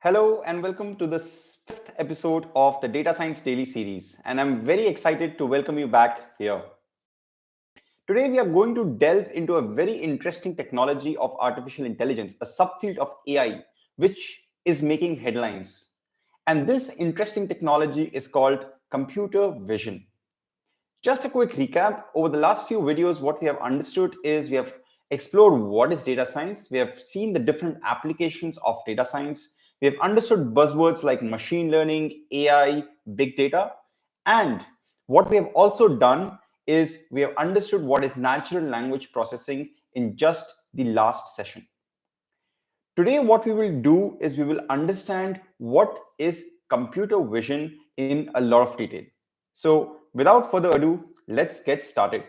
Hello and welcome to the fifth episode of the Data Science Daily series. And I'm very excited to welcome you back here. Today, we are going to delve into a very interesting technology of artificial intelligence, a subfield of AI, which is making headlines. And this interesting technology is called computer vision. Just a quick recap. Over the last few videos, what we have understood is we have explored what is data science. We have seen the different applications of data science. We have understood buzzwords like machine learning, AI, big data. And what we have also done is we have understood what is natural language processing in just the last session. Today, what we will do is we will understand what is computer vision in a lot of detail. So without further ado, let's get started.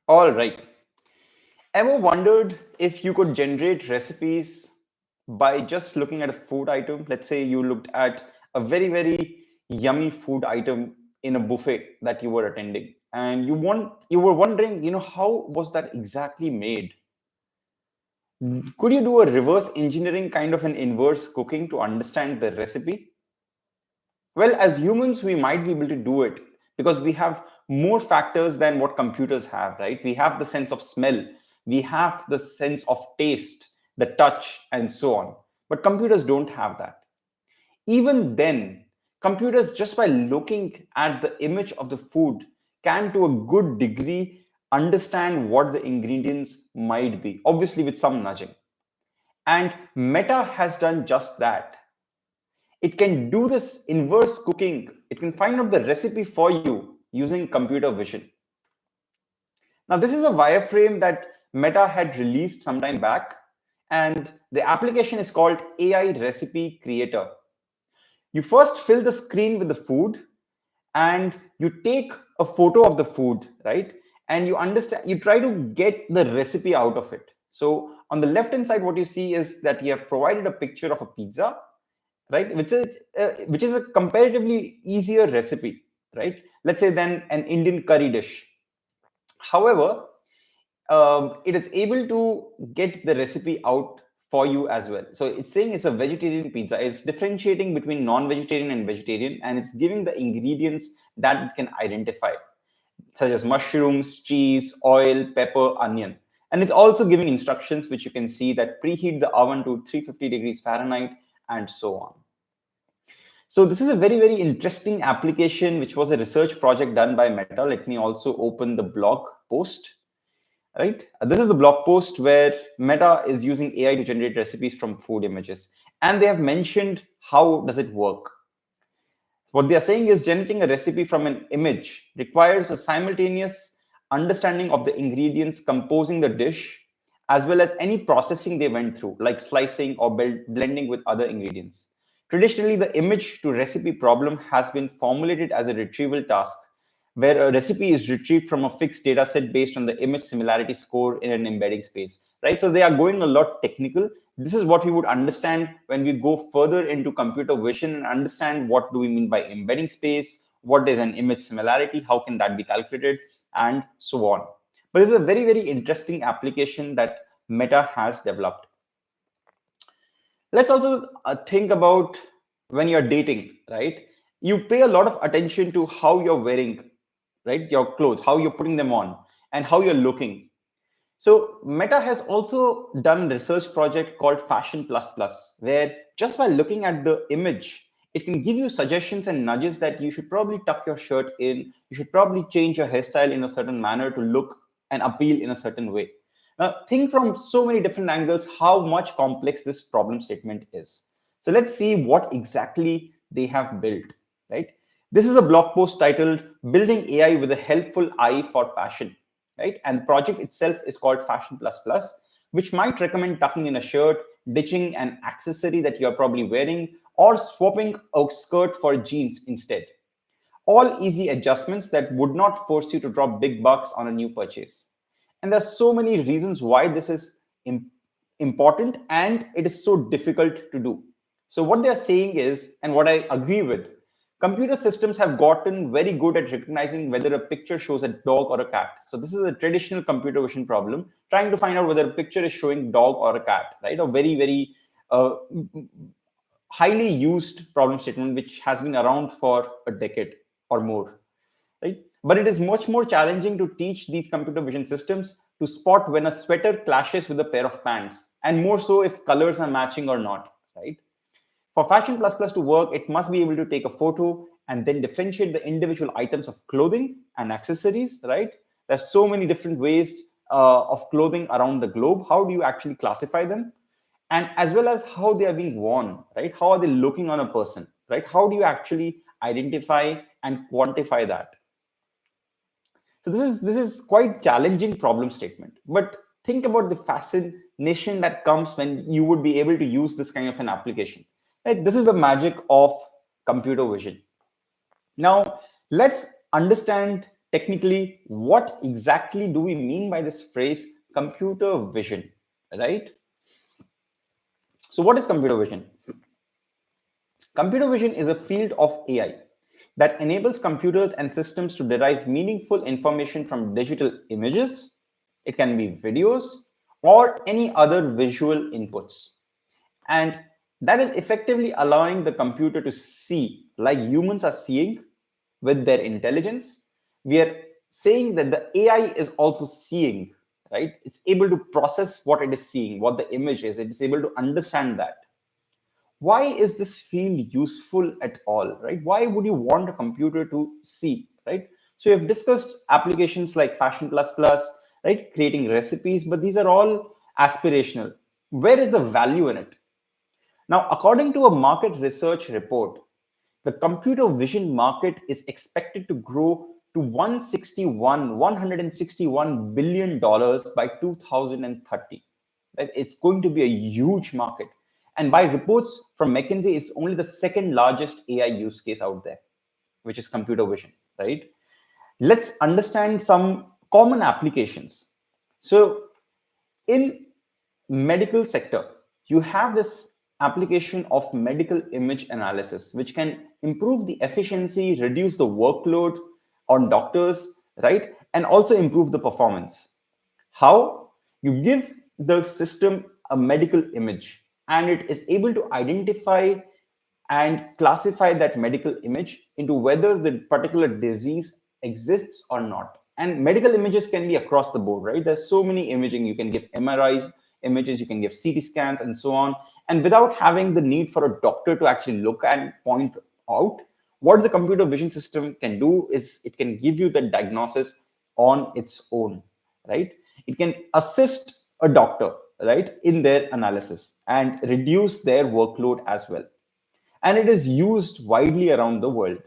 All right. Ever wondered if you could generate recipes by just looking at a food item? Let's say you looked at a very yummy food item in a buffet that you were attending, and you were wondering, how was that exactly made? Could you do a reverse engineering kind of an inverse cooking to understand the recipe? Well, as humans, we might be able to do it because we have more factors than what computers have, right? We have the sense of smell, we have the sense of taste, the touch, and so on. But computers don't have that. Even then, computers, just by looking at the image of the food, can to a good degree understand what the ingredients might be, obviously with some nudging. And Meta has done just that. It can do this inverse cooking. It can find out the recipe for you using computer vision. Now, this is a wireframe that Meta had released some time back, and the application is called AI Recipe Creator. You first fill the screen with the food, and you take a photo of the food, right? And you try to get the recipe out of it. So on the left hand side, what you see is that you have provided a picture of a pizza, right, which is a comparatively easier recipe, right, let's say, than an Indian curry dish. However, it is able to get the recipe out for you as well. So it's saying it's a vegetarian pizza. It's differentiating between non-vegetarian and vegetarian, and it's giving the ingredients that it can identify, such as mushrooms, cheese, oil, pepper, onion. And it's also giving instructions which you can see that preheat the oven to 350 degrees Fahrenheit and so on. So this is a very interesting application, which was a research project done by Meta. Let me also open the blog post. Right, this is the blog post where Meta is using AI to generate recipes from food images, and they have mentioned how does it work. What they are saying is generating a recipe from an image requires a simultaneous understanding of the ingredients composing the dish, as well as any processing they went through, like slicing or blending with other ingredients. Traditionally, the image to recipe problem has been formulated as a retrieval task, where a recipe is retrieved from a fixed data set based on the image similarity score in an embedding space, right? So they are going a lot technical. This is what we would understand when we go further into computer vision and understand what do we mean by embedding space, what is an image similarity, how can that be calculated, and so on. But this is a very interesting application that Meta has developed. Let's also think about when you're dating, right? You pay a lot of attention to how you're wearing, right, your clothes, how you're putting them on, and how you're looking. So Meta has also done a research project called Fashion Plus Plus, where just by looking at the image, it can give you suggestions and nudges that you should probably tuck your shirt in, you should probably change your hairstyle in a certain manner to look and appeal in a certain way. Now, think from so many different angles how much complex this problem statement is. So let's see what exactly they have built, right? This is a blog post titled Building AI with a Helpful Eye for Passion, right? And the project itself is called Fashion Plus Plus, which might recommend tucking in a shirt, ditching an accessory that you're probably wearing, or swapping a skirt for jeans instead. All easy adjustments that would not force you to drop big bucks on a new purchase. And there's so many reasons why this is important and it is so difficult to do. So what they're saying is, and what I agree with, Computer systems have gotten very good at recognizing whether a picture shows a dog or a cat. So this is a traditional computer vision problem, trying to find out whether a picture is showing dog or a cat, right? A very, very highly used problem statement, which has been around for a decade or more, right? But it is much more challenging to teach these computer vision systems to spot when a sweater clashes with a pair of pants, and more so if colors are matching or not, right? For Fashion Plus Plus to work, it must be able to take a photo and then differentiate the individual items of clothing and accessories, right? There's so many different ways of clothing around the globe. How do you actually classify them? And as well as how they are being worn, right? How are they looking on a person, right? How do you actually identify and quantify that? So this is quite challenging problem statement. But think about the fascination that comes when you would be able to use this kind of an application. Right? This is the magic of computer vision. Now, let's understand technically what exactly do we mean by this phrase computer vision, right? So what is computer vision? Computer vision is a field of AI that enables computers and systems to derive meaningful information from digital images. It can be videos or any other visual inputs. And that is effectively allowing the computer to see like humans are seeing with their intelligence. We are saying that the AI is also seeing, right? It's able to process what it is seeing, what the image is. It is able to understand that. Why is this field useful at all, right? Why would you want a computer to see, right? So we have discussed applications like Fashion Plus Plus, right? Creating recipes, but these are all aspirational. Where is the value in it? Now, according to a market research report, the computer vision market is expected to grow to 161 billion dollars by 2030. Right? It's going to be a huge market. And by reports from McKinsey, it's only the second largest AI use case out there, which is computer vision, right? Let's understand some common applications. So in medical sector, you have this application of medical image analysis, which can improve the efficiency, reduce the workload on doctors, right? And also improve the performance. How? You give the system a medical image and it is able to identify and classify that medical image into whether the particular disease exists or not. And medical images can be across the board, right? There's so many imaging. You can give MRIs images, you can give CT scans, and so on. And without having the need for a doctor to actually look and point out, what the computer vision system can do is it can give you the diagnosis on its own, right? It can assist a doctor, right, in their analysis and reduce their workload as well. And it is used widely around the world.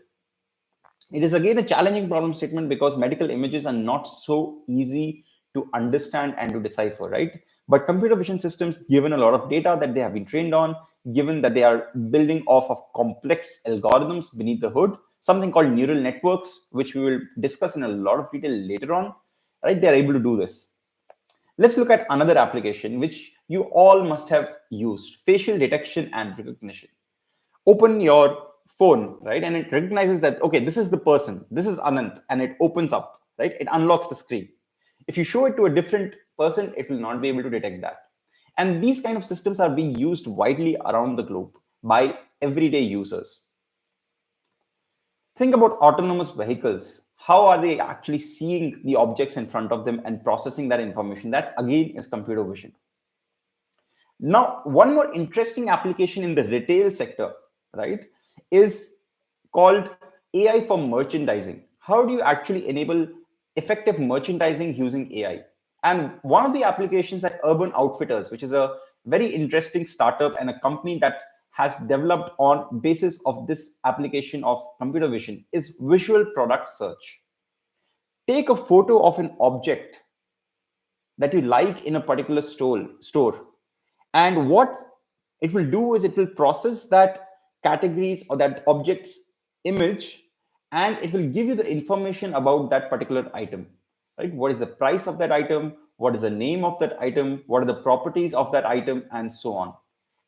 It is again a challenging problem statement because medical images are not so easy to understand and to decipher, right? But computer vision systems, given a lot of data that they have been trained on, given that they are building off of complex algorithms beneath the hood, something called neural networks, which we will discuss in a lot of detail later on, right? They're able to do this. Let's look at another application which you all must have used: facial detection and recognition. Open your phone, right? And it recognizes that, okay, this is the person, this is Anant, and it opens up, right? It unlocks the screen. If you show it to a different person, it will not be able to detect that. And these kind of systems are being used widely around the globe by everyday users. Think about autonomous vehicles. How are they actually seeing the objects in front of them and processing that information? That again is computer vision. Now, one more interesting application in the retail sector, right, is called AI for merchandising. How do you actually enable effective merchandising using AI? And one of the applications at Urban Outfitters, which is a very interesting startup and a company that has developed on basis of this application of computer vision, is visual product search. Take a photo of an object that you like in a particular store, and what it will do is it will process that categories or that object's image, and it will give you the information about that particular item, right? What is the price of that item, what is the name of that item, what are the properties of that item, and so on.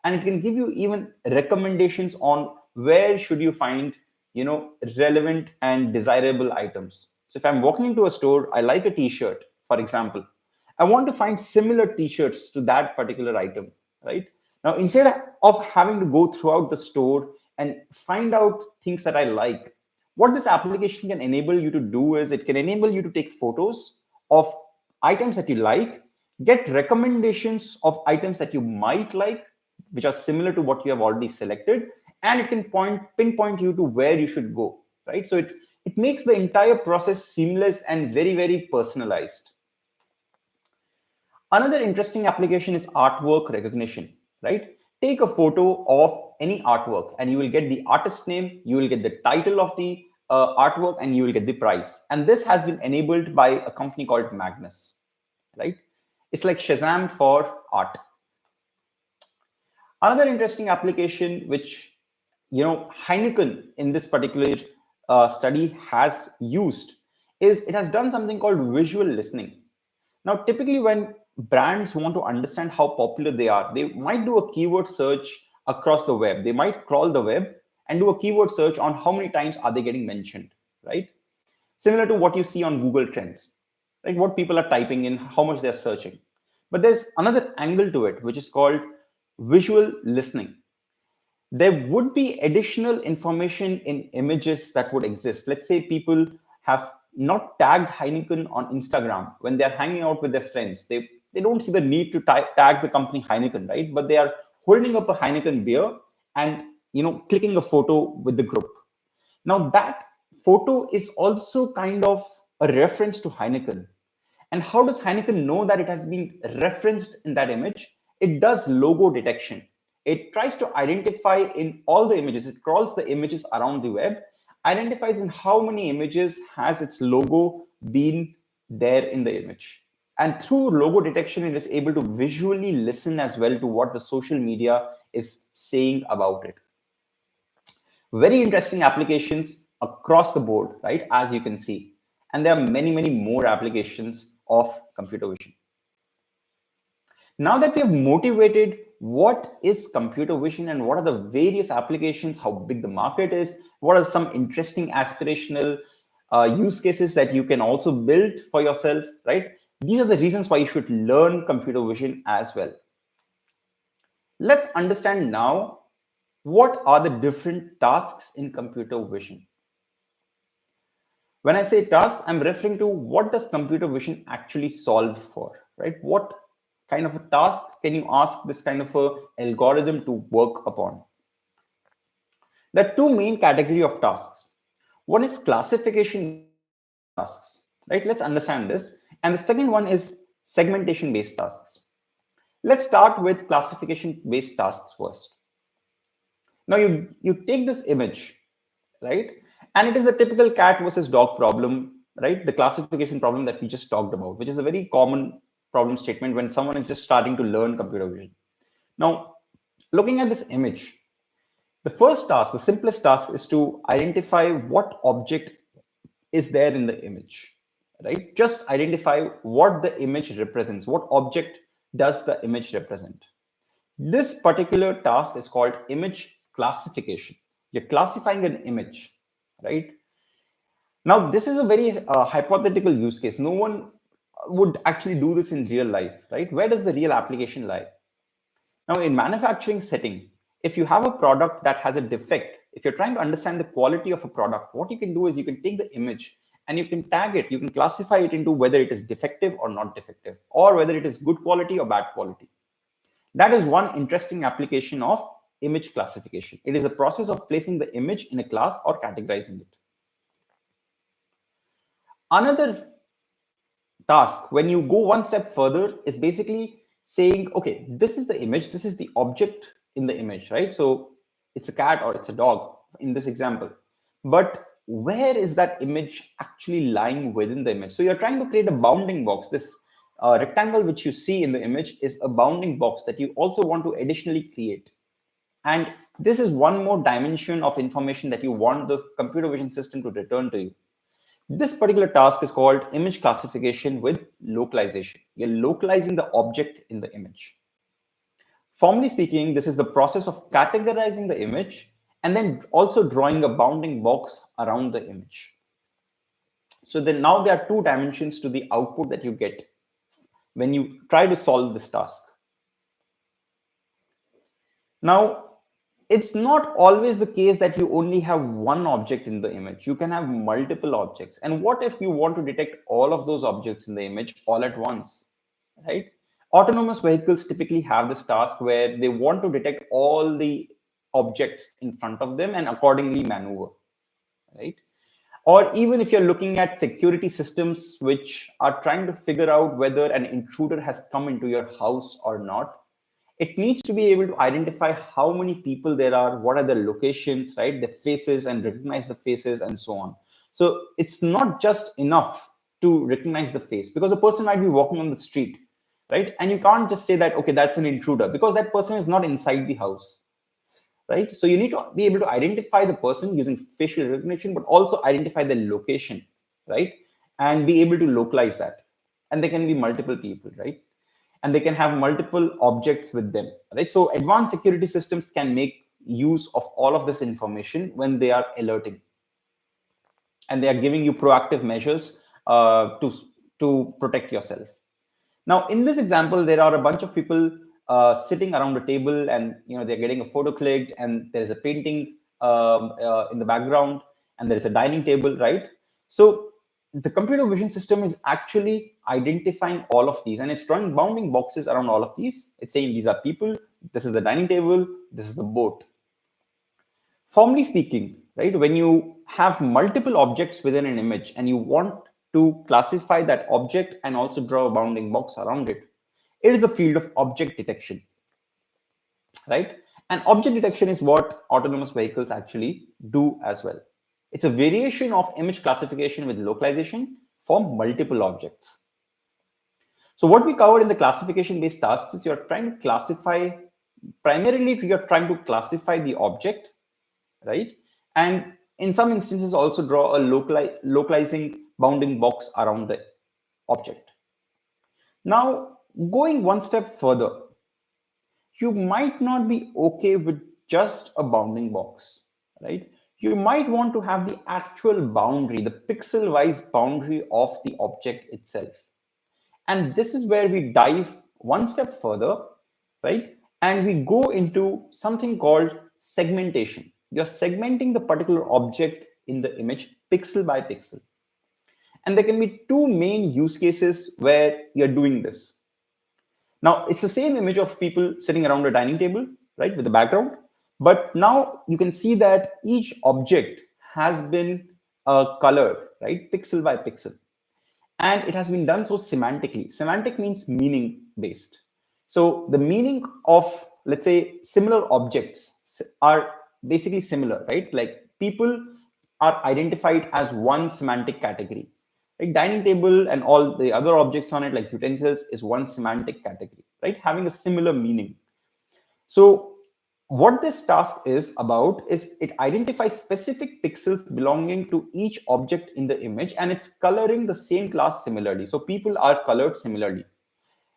And it can give you even recommendations on where should you find relevant and desirable items. So if I'm walking into a store, I like a t-shirt, for example, I want to find similar t-shirts to that particular item, right? Now, instead of having to go throughout the store and find out things that I like, what this application can enable you to do is it can enable you to take photos of items that you like, get recommendations of items that you might like, which are similar to what you have already selected, and it can pinpoint you to where you should go, right? So it makes the entire process seamless and very, very personalized. Another interesting application is artwork recognition, right? Take a photo of any artwork and you will get the artist name, you will get the title of the artwork, and you will get the price. And this has been enabled by a company called Magnus, right? It's like Shazam for art. Another interesting application, which Heineken in this particular study has used, is it has done something called visual listening. Now, typically, when brands want to understand how popular they are, they might do a keyword search across the web. They might crawl the web and do a keyword search on how many times are they getting mentioned, right? Similar to what you see on Google Trends, right? What people are typing in, how much they're searching. But there's another angle to it, which is called visual listening. There would be additional information in images that would exist. Let's say people have not tagged Heineken on Instagram when they're hanging out with their friends. They don't see the need to tag the company Heineken, right? But they are holding up a Heineken beer and clicking a photo with the group. Now that photo is also kind of a reference to Heineken. And how does Heineken know that it has been referenced in that image? It does logo detection. It tries to identify in all the images, it crawls the images around the web, identifies in how many images has its logo been there in the image. And through logo detection, it is able to visually listen as well to what the social media is saying about it. Very interesting applications across the board, right? As you can see. And there are many, many more applications of computer vision. Now that we have motivated what is computer vision and what are the various applications, how big the market is, what are some interesting aspirational use cases that you can also build for yourself, right? These are the reasons why you should learn computer vision as well. Let's understand now what are the different tasks in computer vision. When I say task, I'm referring to what does computer vision actually solve for, right? What kind of a task can you ask this kind of a algorithm to work upon? There are two main category of tasks. One is classification-based tasks, right? Let's understand this. And the second one is segmentation-based tasks. Let's start with classification-based tasks first. Now you take this image, right? And it is the typical cat versus dog problem, right? The classification problem that we just talked about, which is a very common problem statement when someone is just starting to learn computer vision. Now, looking at this image, the first task, the simplest task, is to identify what object is there in the image, right? Just identify what the image represents. What object does the image represent? This particular task is called image classification. You're classifying an image, right? Now, this is a very hypothetical use case. No one would actually do this in real life, right? Where does the real application lie? Now, in manufacturing setting, if you have a product that has a defect, if you're trying to understand the quality of a product, what you can do is you can take the image and you can tag it, you can classify it into whether it is defective or not defective, or whether it is good quality or bad quality. That is one interesting application of image classification. It is a process of placing the image in a class or categorizing it. Another task, when you go one step further, is basically saying, okay, this is the image, this is the object in the image, right? So it's a cat or it's a dog in this example. But where is that image actually lying within the image? So you're trying to create a bounding box. This rectangle which you see in the image is a bounding box that you also want to additionally create. And this is one more dimension of information that you want the computer vision system to return to you. This particular task is called image classification with localization. You're localizing the object in the image. Formally speaking, this is the process of categorizing the image and then also drawing a bounding box around the image. So then now there are two dimensions to the output that you get when you try to solve this task. Now, it's not always the case that you only have one object in the image. You can have multiple objects. And what if you want to detect all of those objects in the image all at once, right? Autonomous vehicles typically have this task where they want to detect all the objects in front of them and accordingly maneuver, right? Or even if you're looking at security systems which are trying to figure out whether an intruder has come into your house or not, it needs to be able to identify how many people there are, what are the locations, right, the faces, and recognize the faces and so on. So it's not just enough to recognize the face, because a person might be walking on the street, right, and you can't just say that, okay, that's an intruder, because that person is not inside the house, right? So you need to be able to identify the person using facial recognition, but also identify the location, right, and be able to localize that. And there can be multiple people, right, and they can have multiple objects with them, right? So advanced security systems can make use of all of this information when they are alerting, and they are giving you proactive measures to protect yourself. Now, in this example, there are a bunch of people sitting around a table, and they're getting a photo clicked, and there's a painting in the background, and there's a dining table, right? So the computer vision system is actually identifying all of these, and it's drawing bounding boxes around all of these. It's saying these are people, this is the dining table, this is the boat. Formally speaking, right, when you have multiple objects within an image and you want to classify that object and also draw a bounding box around it, it is a field of object detection, right? And object detection is what autonomous vehicles actually do as well. It's a variation of image classification with localization for multiple objects. So what we covered in the classification based tasks is you're trying to classify, primarily you're trying to classify the object, right? And in some instances also draw a localizing bounding box around the object. Now, going one step further, you might not be okay with just a bounding box, right? You might want to have the actual boundary, the pixel-wise boundary of the object itself. And this is where we dive one step further, right? And we go into something called segmentation. You're segmenting the particular object in the image pixel by pixel. And there can be two main use cases where you're doing this. Now, it's the same image of people sitting around a dining table, right, with the background. But now you can see that each object has been colored, right, pixel by pixel. And it has been done so semantically. Semantic means meaning based. So the meaning of, let's say, similar objects are basically similar, right? Like people are identified as one semantic category. Like dining table and all the other objects on it, like utensils, is one semantic category, right? Having a similar meaning. So what this task is about is it identifies specific pixels belonging to each object in the image, and it's coloring the same class similarly. So people are colored similarly.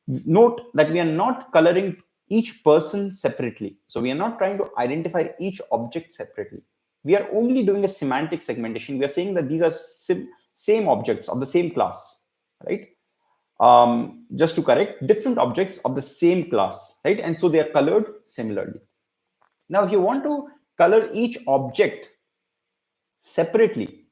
Note that we are not coloring each person separately. So we are not trying to identify each object separately. We are only doing a semantic segmentation. We are saying that these are same objects of the same class, right? Just to correct, different objects of the same class, right? And so they are colored similarly. Now, if you want to color each object separately,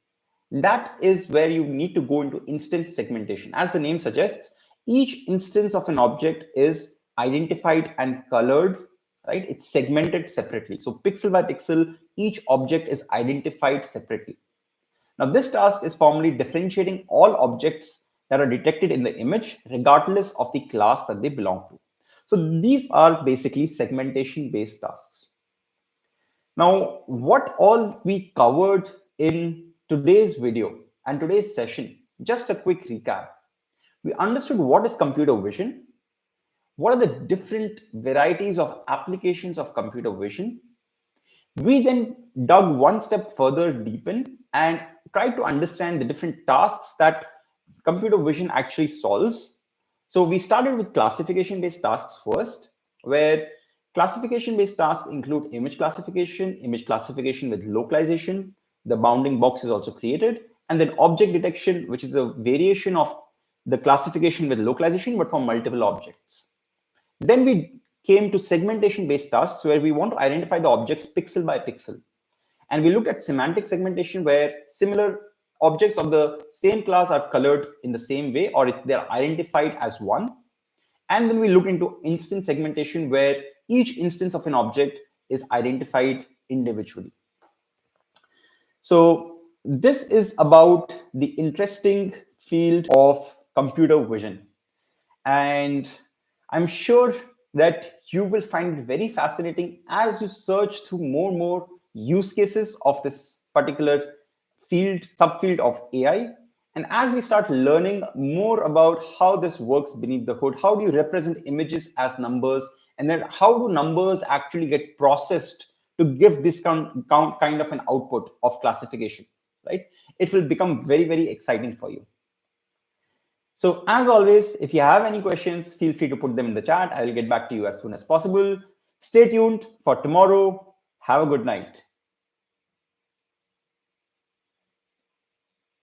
that is where you need to go into instance segmentation. As the name suggests, each instance of an object is identified and colored, right? It's segmented separately. So pixel by pixel, each object is identified separately. Now, this task is formally differentiating all objects that are detected in the image, regardless of the class that they belong to. So these are basically segmentation-based tasks. Now, what all we covered in today's video and today's session, just a quick recap. We understood what is computer vision, what are the different varieties of applications of computer vision. We then dug one step further deep in and tried to understand the different tasks that computer vision actually solves. So we started with classification-based tasks first, where Classification-based tasks include image classification with localization, the bounding box is also created, and then object detection, which is a variation of the classification with localization, but for multiple objects. Then we came to segmentation-based tasks where we want to identify the objects pixel by pixel. And we looked at semantic segmentation where similar objects of the same class are colored in the same way, or if they're identified as one. And then we look into instance segmentation where each instance of an object is identified individually. So this is about the interesting field of computer vision. And I'm sure that you will find it very fascinating as you search through more and more use cases of this particular subfield of AI. And as we start learning more about how this works beneath the hood, how do you represent images as numbers, and then how do numbers actually get processed to give this kind of an output of classification, right? It will become very, very exciting for you. So as always, if you have any questions, feel free to put them in the chat. I will get back to you as soon as possible. Stay tuned for tomorrow. Have a good night.